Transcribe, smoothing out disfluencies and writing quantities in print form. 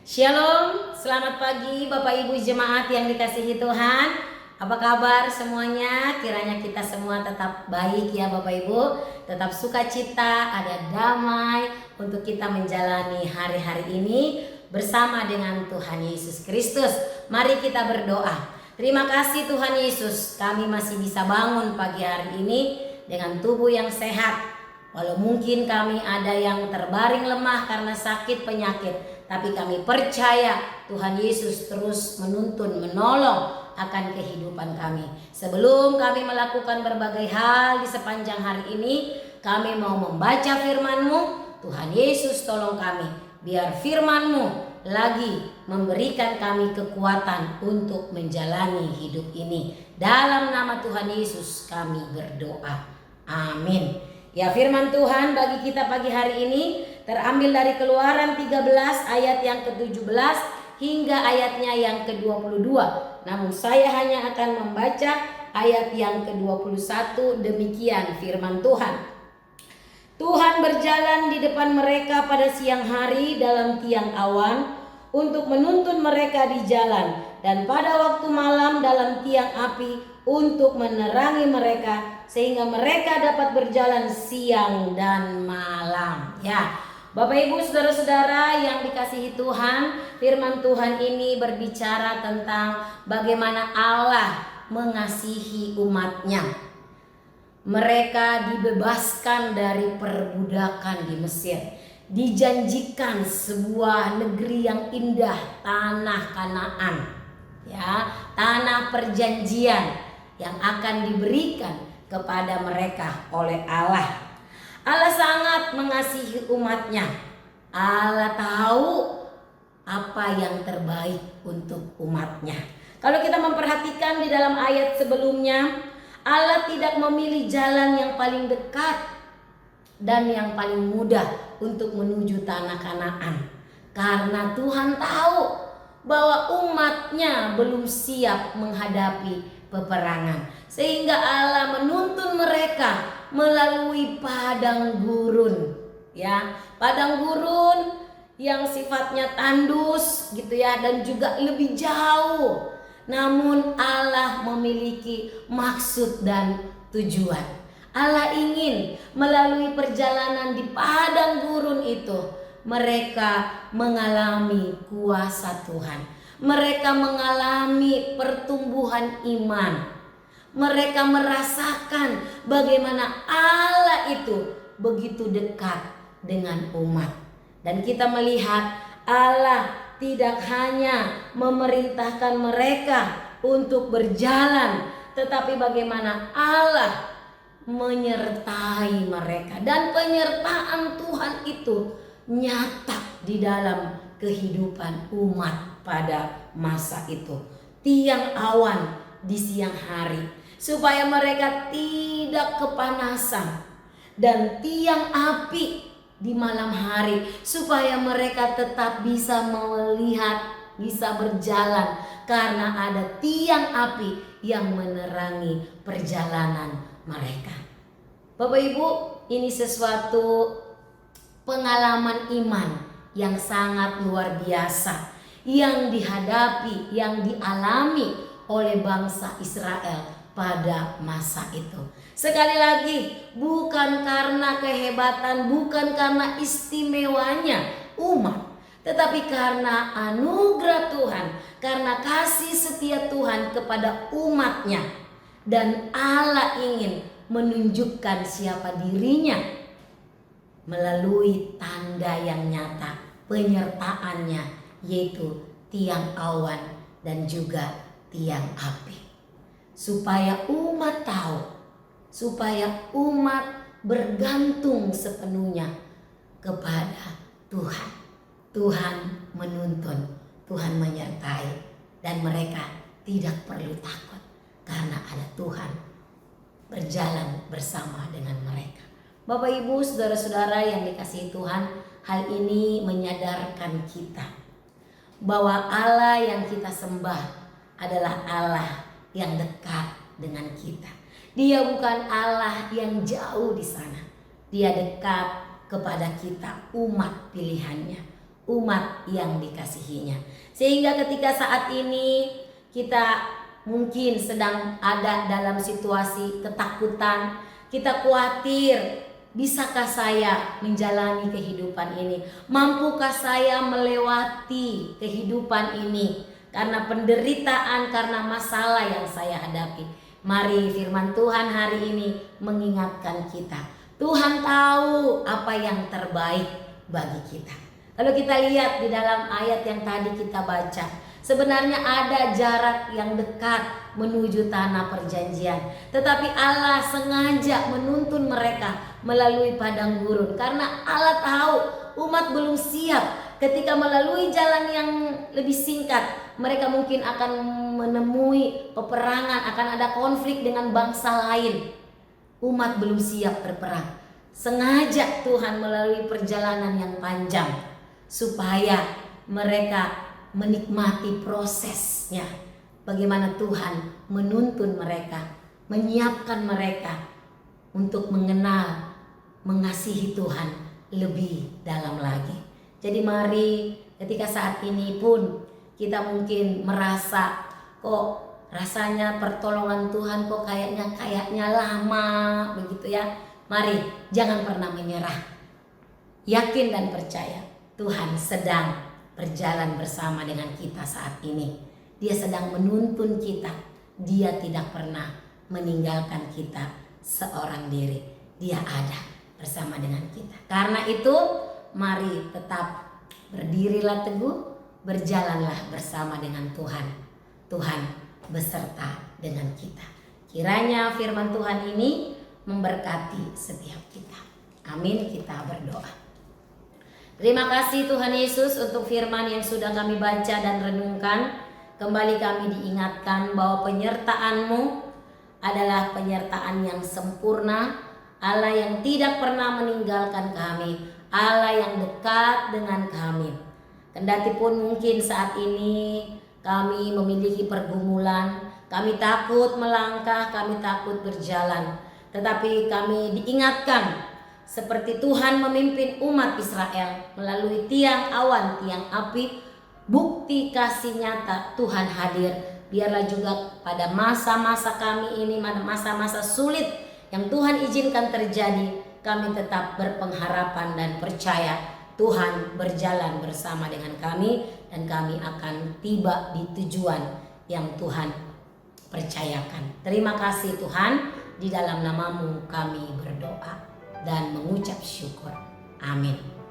Shalom, selamat pagi Bapak Ibu jemaat yang dikasihi Tuhan. Apa kabar semuanya? Kiranya kita semua tetap baik ya Bapak Ibu. Tetap sukacita, ada damai untuk kita menjalani hari-hari ini bersama dengan Tuhan Yesus Kristus. Mari kita berdoa. Terima kasih Tuhan Yesus, kami masih bisa bangun pagi hari ini dengan tubuh yang sehat. Walau mungkin kami ada yang terbaring lemah karena sakit penyakit, tapi kami percaya Tuhan Yesus terus menuntun, menolong akan kehidupan kami. Sebelum kami melakukan berbagai hal di sepanjang hari ini, kami mau membaca firman-Mu. Tuhan Yesus tolong kami, biar firman-Mu lagi memberikan kami kekuatan untuk menjalani hidup ini. Dalam nama Tuhan Yesus kami berdoa. Amin. Ya, firman Tuhan bagi kita pagi hari ini terambil dari Keluaran 13 ayat yang ke-17 hingga ayatnya yang ke-22. Namun saya hanya akan membaca ayat yang ke-21. Demikian firman Tuhan. Tuhan berjalan di depan mereka pada siang hari dalam tiang awan untuk menuntun mereka di jalan, dan pada waktu malam dalam tiang api untuk menerangi mereka, sehingga mereka dapat berjalan siang dan malam. Ya, Bapak Ibu saudara-saudara yang dikasihi Tuhan, firman Tuhan ini berbicara tentang bagaimana Allah mengasihi umatnya. Mereka dibebaskan dari perbudakan di Mesir, dijanjikan sebuah negeri yang indah, tanah Kanaan, ya, tanah perjanjian yang akan diberikan kepada mereka oleh Allah. Allah sangat mengasihi umatnya. Allah tahu apa yang terbaik untuk umatnya. Kalau kita memperhatikan di dalam ayat sebelumnya, Allah tidak memilih jalan yang paling dekat dan yang paling mudah untuk menuju tanah Kanaan, karena Tuhan tahu bahwa umatnya belum siap menghadapi peperangan, sehingga Allah menuntun mereka melalui padang gurun, ya, padang gurun yang sifatnya tandus gitu ya, dan juga lebih jauh. Namun Allah memiliki maksud dan tujuan. Allah ingin melalui perjalanan di padang gurun itu mereka mengalami kuasa Tuhan. Mereka mengalami pertumbuhan iman. Mereka merasakan bagaimana Allah itu begitu dekat dengan umat. Dan kita melihat Allah tidak hanya memerintahkan mereka untuk berjalan, tetapi bagaimana Allah menyertai mereka. Dan penyertaan Tuhan itu nyata di dalam kehidupan umat pada masa itu. Tiang awan di siang hari supaya mereka tidak kepanasan, dan tiang api di malam hari supaya mereka tetap bisa melihat, bisa berjalan, karena ada tiang api yang menerangi perjalanan mereka. Bapak Ibu, ini sesuatu pengalaman iman yang sangat luar biasa yang dihadapi, yang dialami oleh bangsa Israel pada masa itu. Sekali lagi, bukan karena kehebatan, bukan karena istimewanya umat, tetapi karena anugerah Tuhan, karena kasih setia Tuhan kepada umatnya. Dan Allah ingin menunjukkan siapa dirinya melalui tanda yang nyata penyertaannya, yaitu tiang awan dan juga tiang api. Supaya umat tahu, supaya umat bergantung sepenuhnya kepada Tuhan. Tuhan menuntun, Tuhan menyertai, dan mereka tidak perlu takut karena ada Tuhan berjalan bersama dengan mereka. Bapak Ibu saudara-saudara yang dikasihi Tuhan, hal ini menyadarkan kita bahwa Allah yang kita sembah adalah Allah yang dekat dengan kita. Dia bukan Allah yang jauh di sana. Dia dekat kepada kita, umat pilihannya, umat yang dikasihinya. Sehingga ketika saat ini kita mungkin sedang ada dalam situasi ketakutan, kita khawatir, bisakah saya menjalani kehidupan ini? Mampukah saya melewati kehidupan ini? Karena penderitaan, karena masalah yang saya hadapi. Mari firman Tuhan hari ini mengingatkan kita. Tuhan tahu apa yang terbaik bagi kita. Kalau kita lihat di dalam ayat yang tadi kita baca, sebenarnya ada jarak yang dekat menuju tanah perjanjian. Tetapi Allah sengaja menuntun mereka melalui padang gurun. Karena Allah tahu umat belum siap. Ketika melalui jalan yang lebih singkat, mereka mungkin akan menemui peperangan, akan ada konflik dengan bangsa lain. Umat belum siap berperang. Sengaja Tuhan melalui perjalanan yang panjang supaya mereka menikmati prosesnya. Bagaimana Tuhan menuntun mereka, menyiapkan mereka untuk mengenal, mengasihi Tuhan lebih dalam lagi. Jadi mari ketika saat ini pun kita mungkin merasa kok rasanya pertolongan Tuhan kok kayaknya lama begitu ya. Mari jangan pernah menyerah. Yakin dan percaya Tuhan sedang berjalan bersama dengan kita saat ini. Dia sedang menuntun kita. Dia tidak pernah meninggalkan kita seorang diri. Dia ada bersama dengan kita. Karena itu mari tetap berdirilah teguh, berjalanlah bersama dengan Tuhan. Tuhan beserta dengan kita. Kiranya firman Tuhan ini memberkati setiap kita. Amin, kita berdoa. Terima kasih Tuhan Yesus untuk firman yang sudah kami baca dan renungkan. Kembali kami diingatkan bahwa penyertaan-Mu adalah penyertaan yang sempurna, Allah yang tidak pernah meninggalkan kami, Allah yang dekat dengan kami. Kendati pun mungkin saat ini kami memiliki pergumulan, kami takut melangkah, kami takut berjalan. Tetapi kami diingatkan seperti Tuhan memimpin umat Israel melalui tiang awan, tiang api, bukti kasih nyata Tuhan hadir. Biarlah juga pada masa-masa kami ini, masa-masa sulit yang Tuhan izinkan terjadi, kami tetap berpengharapan dan percaya Tuhan berjalan bersama dengan kami dan kami akan tiba di tujuan yang Tuhan percayakan. Terima kasih Tuhan, di dalam nama-Mu kami berdoa dan mengucap syukur. Amin.